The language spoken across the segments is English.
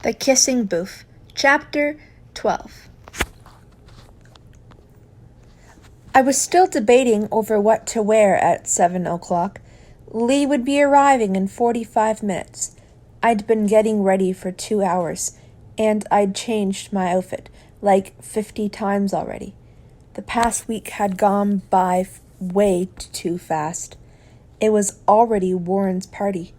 The Kissing Booth, Chapter 12. I was still debating over what to wear at 7 o'clock. Lee would be arriving in 45 minutes. I'd been getting ready for 2 hours, and I'd changed my outfit like 50 times already. The past week had gone by way too fast. It was already Warren's party.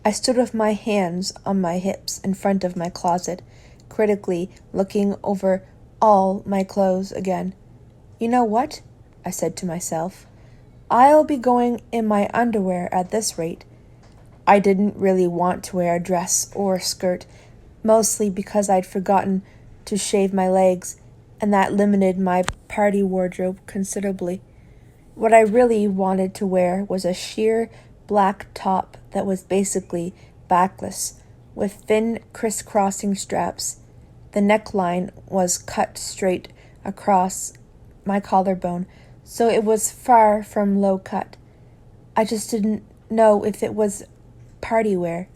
I stood with my hands on my hips in front of my closet, critically looking over all my clothes again. You know what? I said to myself. I'll be going in my underwear at this rate. I didn't really want to wear a dress or a skirt, mostly because I'd forgotten to shave my legs, and that limited my party wardrobe considerably. What I really wanted to wear was a sheer black top that was basically backless, with thin crisscrossing straps. The neckline was cut straight across my collarbone, so it was far from low cut. I just didn't know if it was party wear.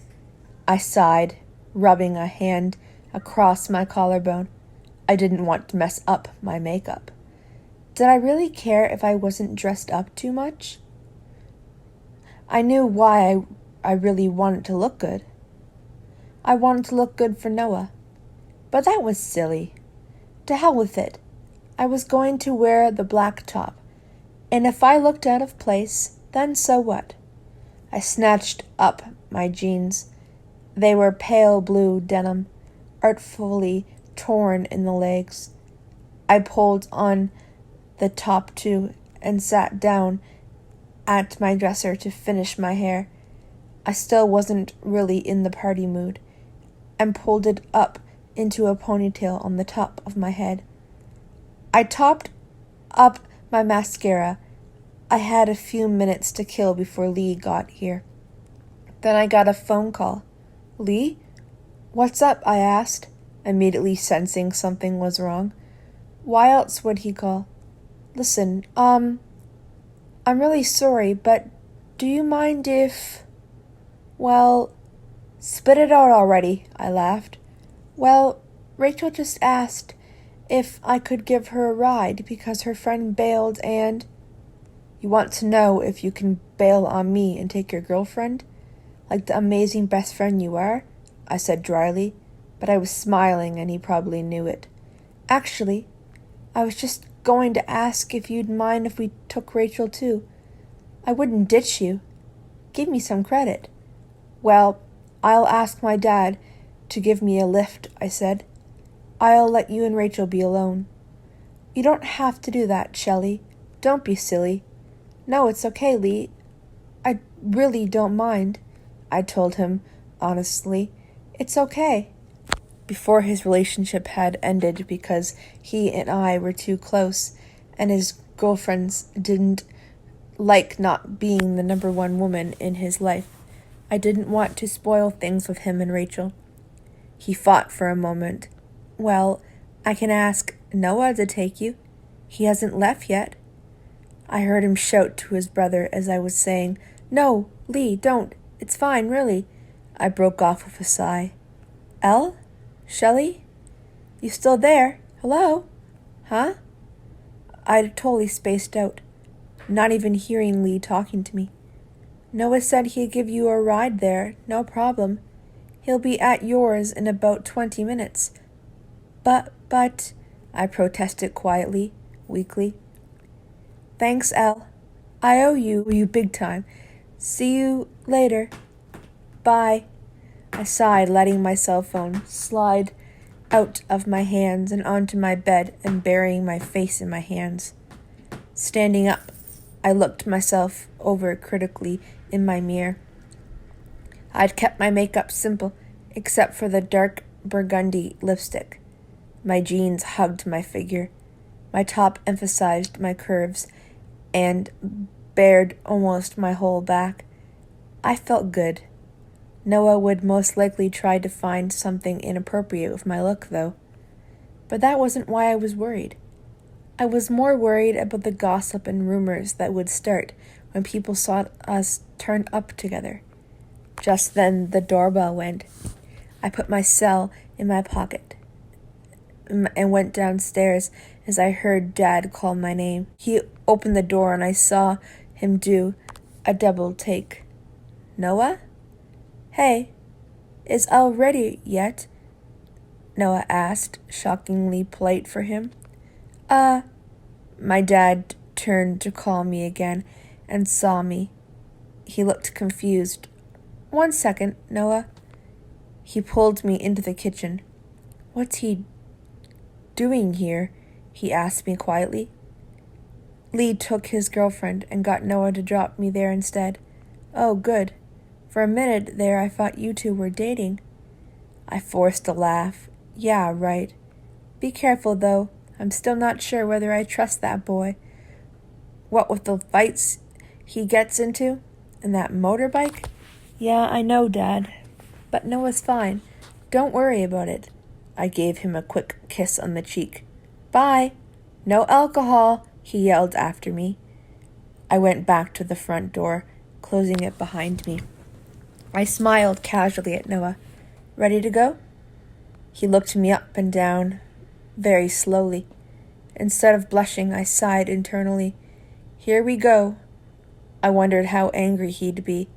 I sighed, rubbing a hand across my collarbone. I didn't want to mess up my makeup. Did I really care if I wasn't dressed up too much? I knew why I really wanted to look good. I wanted to look good for Noah. But that was silly. To hell with it. I was going to wear the black top, and if I looked out of place, then so what? I snatched up my jeans. They were pale blue denim, artfully torn in the legs. I pulled on the top too and sat down at my dresser to finish my hair. I still wasn't really in the party mood, and pulled it up into a ponytail on the top of my head. I topped up my mascara. I had a few minutes to kill before Lee got here. Then I got a phone call. Lee? What's up? I asked, immediately sensing something was wrong. Why else would he call? Listen, I'm really sorry, but do you mind if... Well, spit it out already, I laughed. Well, Rachel just asked if I could give her a ride because her friend bailed and... You want to know if you can bail on me and take your girlfriend? Like the amazing best friend you are? I said dryly, but I was smiling and he probably knew it. Actually, I was just going to ask if you'd mind if we took Rachel too. I wouldn't ditch you. Give me some credit. Well, I'll ask my dad to give me a lift, I said. I'll let you and Rachel be alone. You don't have to do that, Shelley. Don't be silly. No, it's okay, Lee. I really don't mind, I told him honestly. It's okay. Before his relationship had ended because he and I were too close, and his girlfriends didn't like not being the number one woman in his life. I didn't want to spoil things with him and Rachel. He fought for a moment. Well, I can ask Noah to take you. He hasn't left yet. I heard him shout to his brother as I was saying, No, Lee, don't. It's fine, really. I broke off with a sigh. Elle? Shelley? You still there? Hello? Huh? I'd totally spaced out, not even hearing Lee talking to me. Noah said he'd give you a ride there, no problem. He'll be at yours in about 20 minutes. But, I protested quietly, weakly. Thanks, Elle. I owe you big time. See you later. Bye. I sighed, letting my cell phone slide out of my hands and onto my bed and burying my face in my hands. Standing up, I looked myself over critically in my mirror. I'd kept my makeup simple, except for the dark burgundy lipstick. My jeans hugged my figure. My top emphasized my curves and bared almost my whole back. I felt good. Noah would most likely try to find something inappropriate with my look, though. But that wasn't why I was worried. I was more worried about the gossip and rumors that would start when people saw us turn up together. Just then the doorbell went. I put my cell in my pocket and went downstairs as I heard Dad call my name. He opened the door and I saw him do a double take. Noah? Hey, is Elle ready yet? Noah asked, shockingly polite for him. My dad turned to call me again and saw me. He looked confused. 1 second, Noah. He pulled me into the kitchen. What's he doing here? He asked me quietly. Lee took his girlfriend and got Noah to drop me there instead. Oh, good. For a minute there I thought you two were dating. I forced a laugh. Yeah, right. Be careful, though. I'm still not sure whether I trust that boy. What with the fights he gets into? And that motorbike? Yeah, I know, Dad. But Noah's fine. Don't worry about it. I gave him a quick kiss on the cheek. Bye. No alcohol, he yelled after me. I went back to the front door, closing it behind me. I smiled casually at Noah. Ready to go? He looked me up and down, very slowly. Instead of blushing, I sighed internally. Here we go. I wondered how angry he'd be,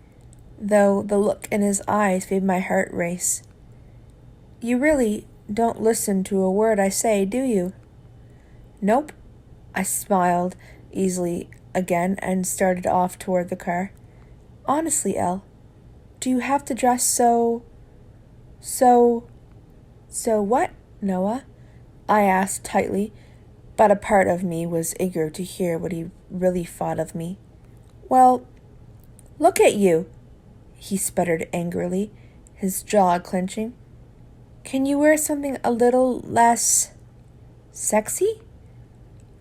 though the look in his eyes made my heart race. You really don't listen to a word I say, do you? Nope. I smiled easily again and started off toward the car. Honestly, Elle, do you have to dress so what, Noah? I asked tightly, but a part of me was eager to hear what he really thought of me. Well, look at you, he sputtered angrily, his jaw clenching. Can you wear something a little less sexy?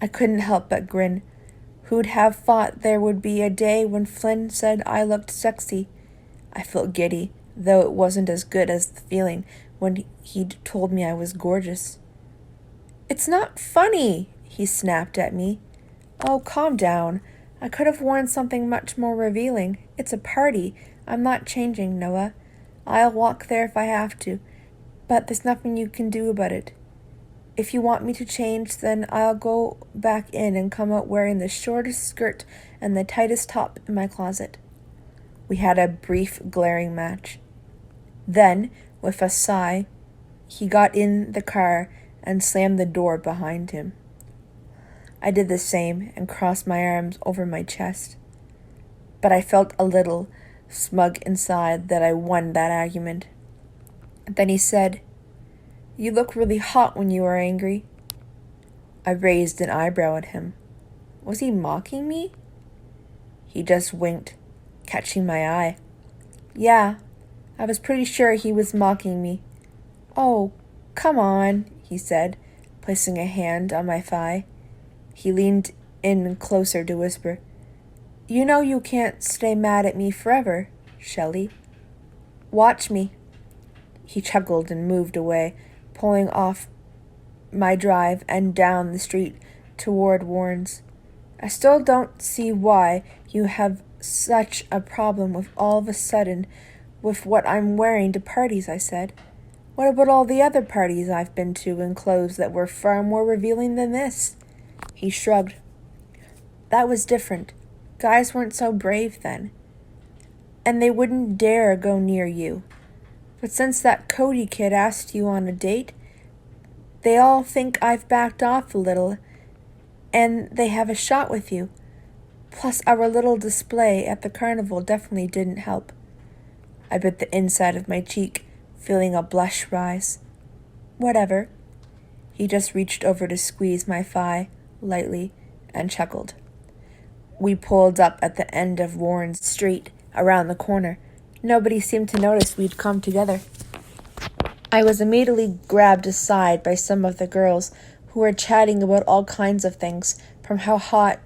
I couldn't help but grin. Who'd have thought there would be a day when Flynn said I looked sexy? I felt giddy, though it wasn't as good as the feeling when he'd told me I was gorgeous. It's not funny, he snapped at me. Oh, calm down. I could have worn something much more revealing. It's a party. I'm not changing, Noah. I'll walk there if I have to, but there's nothing you can do about it. If you want me to change, then I'll go back in and come out wearing the shortest skirt and the tightest top in my closet. We had a brief glaring match. Then, with a sigh, he got in the car and slammed the door behind him. I did the same and crossed my arms over my chest. But I felt a little smug inside that I won that argument. Then he said, You look really hot when you are angry. I raised an eyebrow at him. Was he mocking me? He just winked, catching my eye. Yeah, I was pretty sure he was mocking me. Oh, come on, he said, placing a hand on my thigh. He leaned in closer to whisper, You know you can't stay mad at me forever, Shelley. Watch me. He chuckled and moved away, pulling off my drive and down the street toward Warren's. I still don't see why you have such a problem with all of a sudden with what I'm wearing to parties, I said. What about all the other parties I've been to in clothes that were far more revealing than this? He shrugged. That was different. Guys weren't so brave then. And they wouldn't dare go near you. But since that Cody kid asked you on a date, they all think I've backed off a little, and they have a shot with you. Plus, our little display at the carnival definitely didn't help. I bit the inside of my cheek, feeling a blush rise. Whatever. He just reached over to squeeze my thigh, lightly, and chuckled. We pulled up at the end of Warren Street, around the corner. Nobody seemed to notice we'd come together. I was immediately grabbed aside by some of the girls who were chatting about all kinds of things, from how hot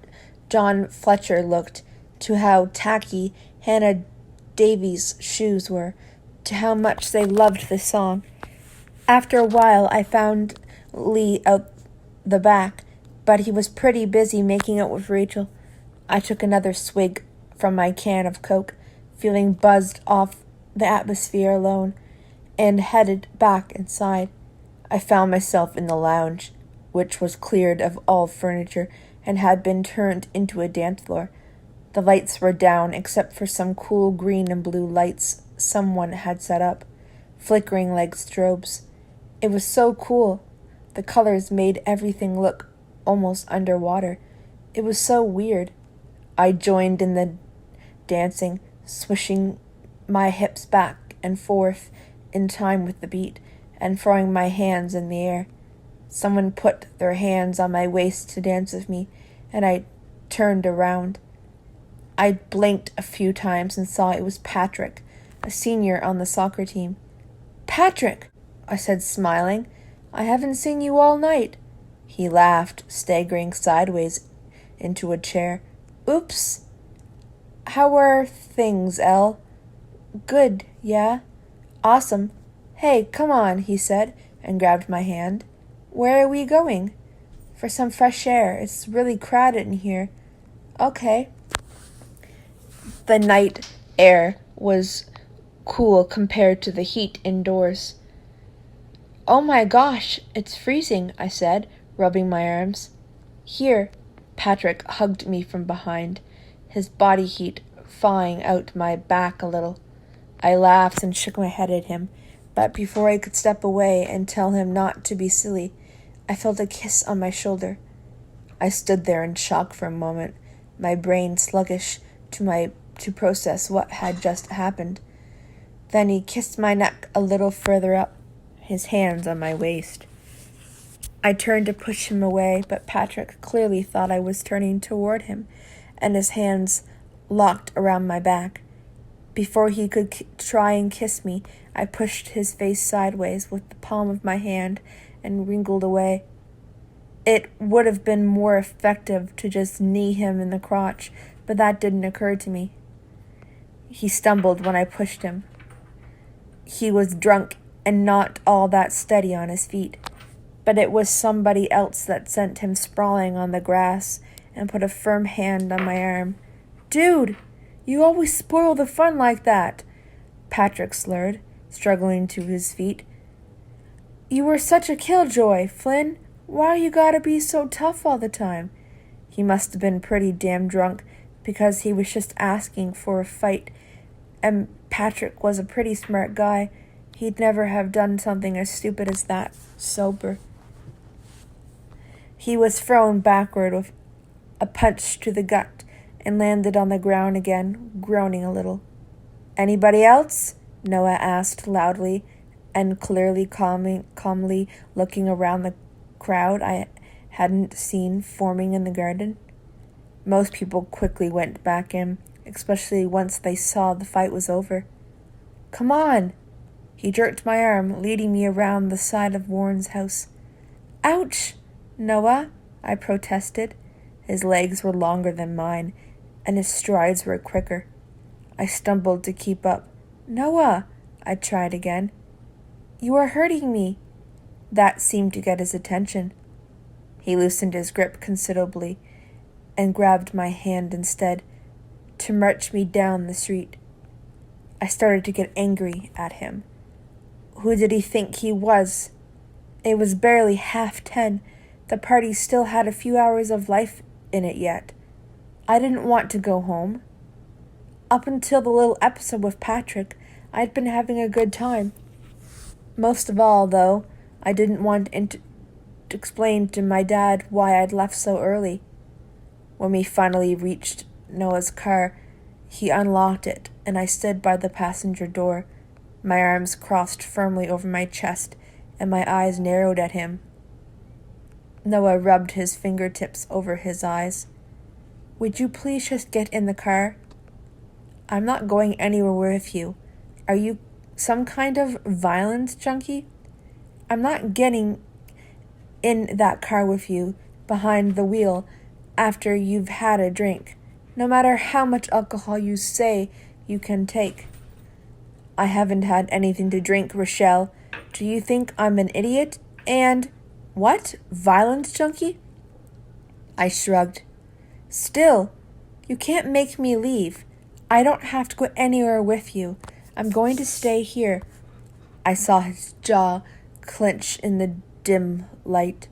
John Fletcher looked, to how tacky Hannah Davies' shoes were, to how much they loved the song. After a while, I found Lee out the back, but he was pretty busy making out with Rachel. I took another swig from my can of Coke, feeling buzzed off the atmosphere alone, and headed back inside. I found myself in the lounge, which was cleared of all furniture and had been turned into a dance floor. The lights were down except for some cool green and blue lights someone had set up, flickering like strobes. It was so cool. The colors made everything look almost underwater. It was so weird. I joined in the dancing, swishing my hips back and forth in time with the beat, and throwing my hands in the air. Someone put their hands on my waist to dance with me, and I turned around. I blinked a few times and saw it was Patrick, a senior on the soccer team. "Patrick," I said, smiling. "I haven't seen you all night." He laughed, staggering sideways into a chair. "Oops. How are things, Elle?" "Good, yeah." "Awesome. Hey, come on," he said, and grabbed my hand. "Where are we going?" "For some fresh air. It's really crowded in here." "Okay." The night air was cool compared to the heat indoors. "Oh my gosh, it's freezing," I said, rubbing my arms. "Here." Patrick hugged me from behind, his body heat thawing out my back a little. I laughed and shook my head at him, but before I could step away and tell him not to be silly, I felt a kiss on my shoulder. I stood there in shock for a moment, my brain sluggish to process what had just happened. Then he kissed my neck a little further up, his hands on my waist. I turned to push him away, but Patrick clearly thought I was turning toward him, and his hands locked around my back. Before he could try and kiss me, I pushed his face sideways with the palm of my hand and wriggled away. It would have been more effective to just knee him in the crotch, but that didn't occur to me. He stumbled when I pushed him. He was drunk and not all that steady on his feet, but it was somebody else that sent him sprawling on the grass and put a firm hand on my arm. "Dude, you always spoil the fun like that," Patrick slurred, struggling to his feet. "You were such a killjoy, Flynn. Why you gotta be so tough all the time?" He must have been pretty damn drunk, because he was just asking for a fight, and Patrick was a pretty smart guy. He'd never have done something as stupid as that, sober. He was thrown backward with a punch to the gut and landed on the ground again, groaning a little. "Anybody else?" Noah asked loudly and clearly calmly looking around the crowd I hadn't seen forming in the garden. Most people quickly went back in, especially once they saw the fight was over. "Come on!" He jerked my arm, leading me around the side of Warren's house. "Ouch, Noah," I protested. His legs were longer than mine, and his strides were quicker. I stumbled to keep up. "Noah," I tried again. "You are hurting me." That seemed to get his attention. He loosened his grip considerably and grabbed my hand instead to march me down the street. I started to get angry at him. Who did he think he was? It was barely 10:30. The party still had a few hours of life in it yet. I didn't want to go home. Up until the little episode with Patrick, I'd been having a good time. Most of all, though, I didn't want to explain to my dad why I'd left so early. When we finally reached Noah's car, he unlocked it, and I stood by the passenger door, my arms crossed firmly over my chest and my eyes narrowed at him. Noah rubbed his fingertips over his eyes. "Would you please just get in the car?" "I'm not going anywhere with you. Are you some kind of violence junkie?" "I'm not getting in that car with you, behind the wheel, after you've had a drink, no matter how much alcohol you say you can take." "I haven't had anything to drink, Rochelle. Do you think I'm an idiot? And what? Violence junkie?" I shrugged. "Still, you can't make me leave. I don't have to go anywhere with you. I'm going to stay here." I saw his jaw clench in the dim light.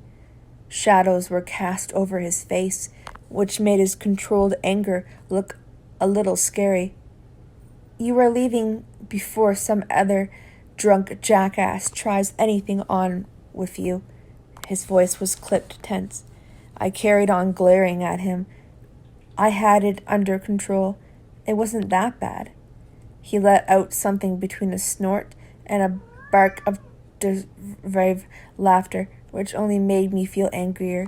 Shadows were cast over his face, which made his controlled anger look a little scary. You are leaving before some other drunk jackass tries anything on with you. His voice was clipped tense. I carried on glaring at him. I had it under control. It wasn't that bad. He let out something between a snort and a bark of derisive laughter, which only made me feel angrier.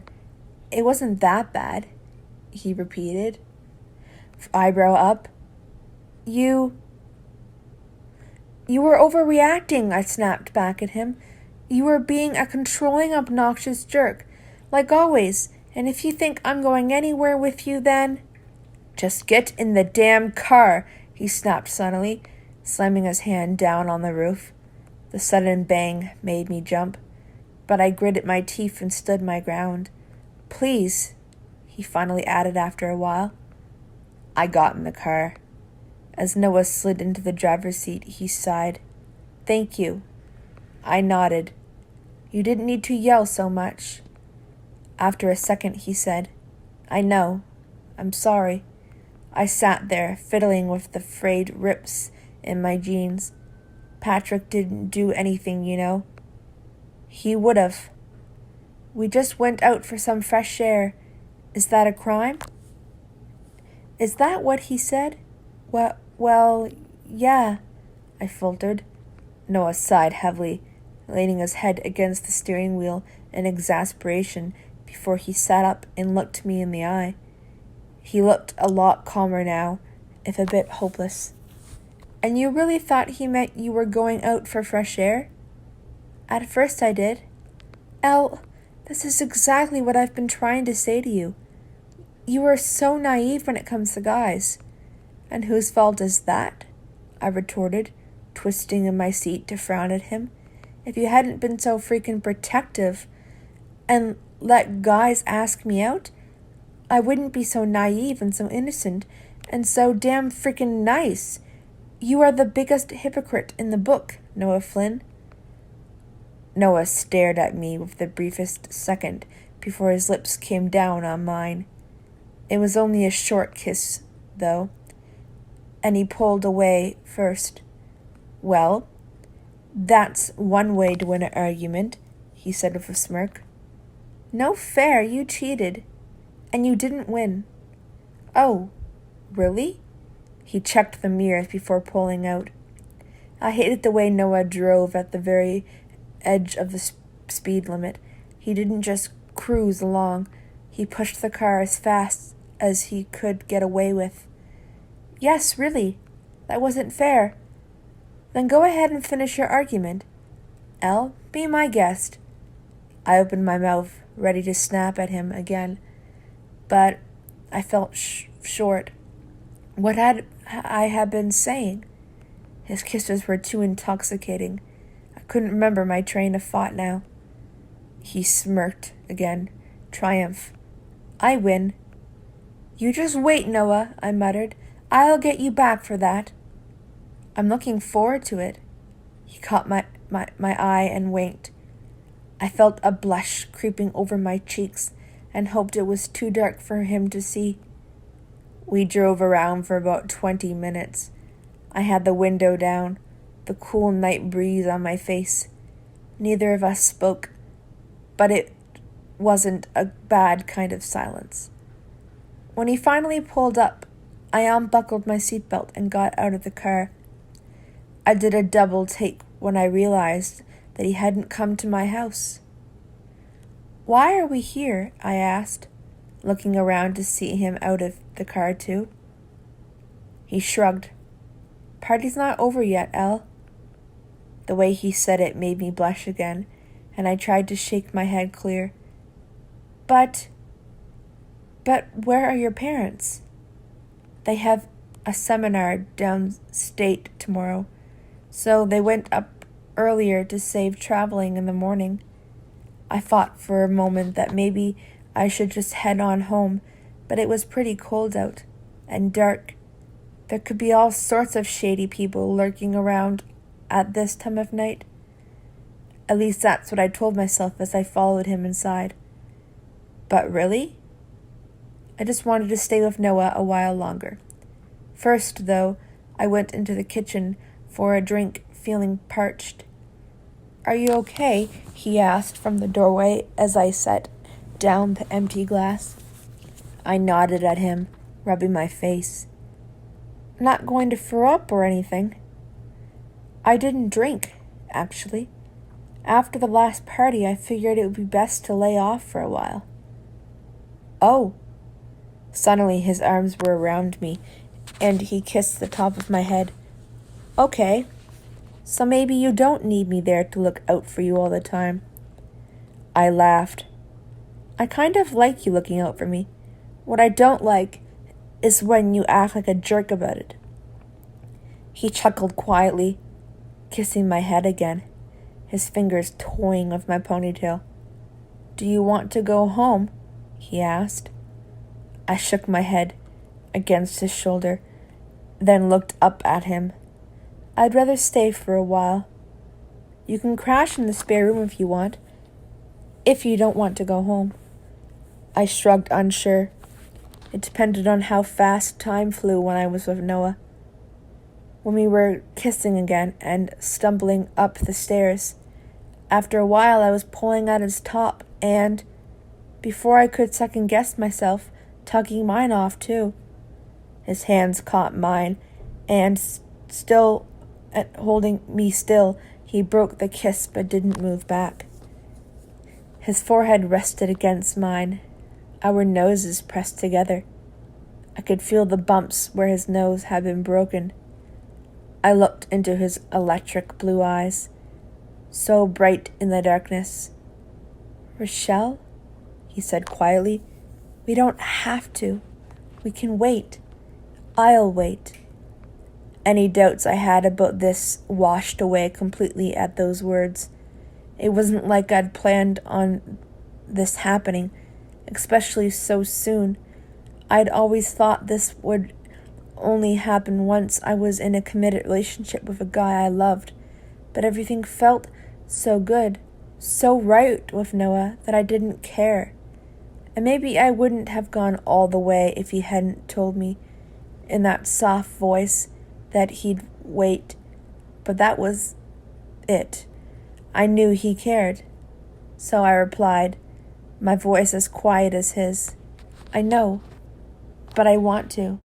It wasn't that bad, he repeated, eyebrow up. You were overreacting, I snapped back at him. You were being a controlling, obnoxious jerk, like always, and if you think I'm going anywhere with you, then... Just get in the damn car, he snapped suddenly, slamming his hand down on the roof. The sudden bang made me jump, but I gritted my teeth and stood my ground. Please, he finally added after a while. I got in the car. As Noah slid into the driver's seat, he sighed. Thank you. I nodded. You didn't need to yell so much. After a second, he said, I know. I'm sorry. I sat there, fiddling with the frayed rips in my jeans. Patrick didn't do anything, you know. He would have. We just went out for some fresh air. Is that a crime? Is that what he said? Well, yeah, I faltered. Noah sighed heavily, leaning his head against the steering wheel in exasperation before he sat up and looked me in the eye. He looked a lot calmer now, if a bit hopeless. And you really thought he meant you were going out for fresh air? At first I did. Elle, this is exactly what I've been trying to say to you. You are so naive when it comes to guys. And whose fault is that? I retorted, twisting in my seat to frown at him. If you hadn't been so freaking protective and let guys ask me out, I wouldn't be so naive and so innocent and so damn freaking nice. You are the biggest hypocrite in the book, Noah Flynn. Noah stared at me with the briefest second before his lips came down on mine. It was only a short kiss, though, and he pulled away first. Well, that's one way to win an argument, he said with a smirk. No fair, you cheated, and you didn't win. Oh, really? He checked the mirrors before pulling out. I hated the way Noah drove at the very edge of the speed limit. He didn't just cruise along. He pushed the car as fast as he could get away with. Yes, really. That wasn't fair. Then go ahead and finish your argument. Elle, be my guest. I opened my mouth, ready to snap at him again, but I felt short. What had I been saying? His kisses were too intoxicating. I couldn't remember my train of thought now. He smirked again. Triumph. I win. You just wait, Noah, I muttered. I'll get you back for that. I'm looking forward to it. He caught my eye and winked. I felt a blush creeping over my cheeks and hoped it was too dark for him to see. We drove around for about 20 minutes. I had the window down, the cool night breeze on my face. Neither of us spoke, but it wasn't a bad kind of silence. When he finally pulled up, I unbuckled my seatbelt and got out of the car. I did a double take when I realized that he hadn't come to my house. Why are we here? I asked, looking around to see him out of the car too. He shrugged. Party's not over yet, Elle. The way he said it made me blush again, and I tried to shake my head clear. But where are your parents? They have a seminar downstate tomorrow, so they went up earlier to save traveling in the morning. I thought for a moment that maybe I should just head on home, but it was pretty cold out and dark. There could be all sorts of shady people lurking around at this time of night. At least that's what I told myself as I followed him inside. But really? I just wanted to stay with Noah a while longer. First, though, I went into the kitchen for a drink, feeling parched. "Are you okay?" he asked from the doorway as I set down the empty glass. I nodded at him, rubbing my face. "Not going to throw up or anything?" "I didn't drink, actually. After the last party, I figured it would be best to lay off for a while." "Oh." Suddenly his arms were around me, and he kissed the top of my head. "Okay. So maybe you don't need me there to look out for you all the time." I laughed. "I kind of like you looking out for me. What I don't like is when you act like a jerk about it." He chuckled quietly, kissing my head again, his fingers toying with my ponytail. "Do you want to go home?" he asked. I shook my head against his shoulder, then looked up at him. "I'd rather stay for a while. You can crash in the spare room if you want, if you don't want to go home." I shrugged, unsure. It depended on how fast time flew when I was with Noah. When we were kissing again and stumbling up the stairs, after a while I was pulling at his top and, before I could second-guess myself, tugging mine off too. His hands caught mine, and still holding me still, he broke the kiss but didn't move back. His forehead rested against mine, our noses pressed together. I could feel the bumps where his nose had been broken. I looked into his electric blue eyes, so bright in the darkness. "Rochelle," he said quietly, "we don't have to. We can wait. I'll wait." Any doubts I had about this washed away completely at those words. It wasn't like I'd planned on this happening, especially so soon. I'd always thought this would only happen once I was in a committed relationship with a guy I loved, but everything felt so good, so right with Noah that I didn't care. And maybe I wouldn't have gone all the way if he hadn't told me in that soft voice that he'd wait, but that was it. I knew he cared. So I replied, my voice as quiet as his, "I know, but I want to."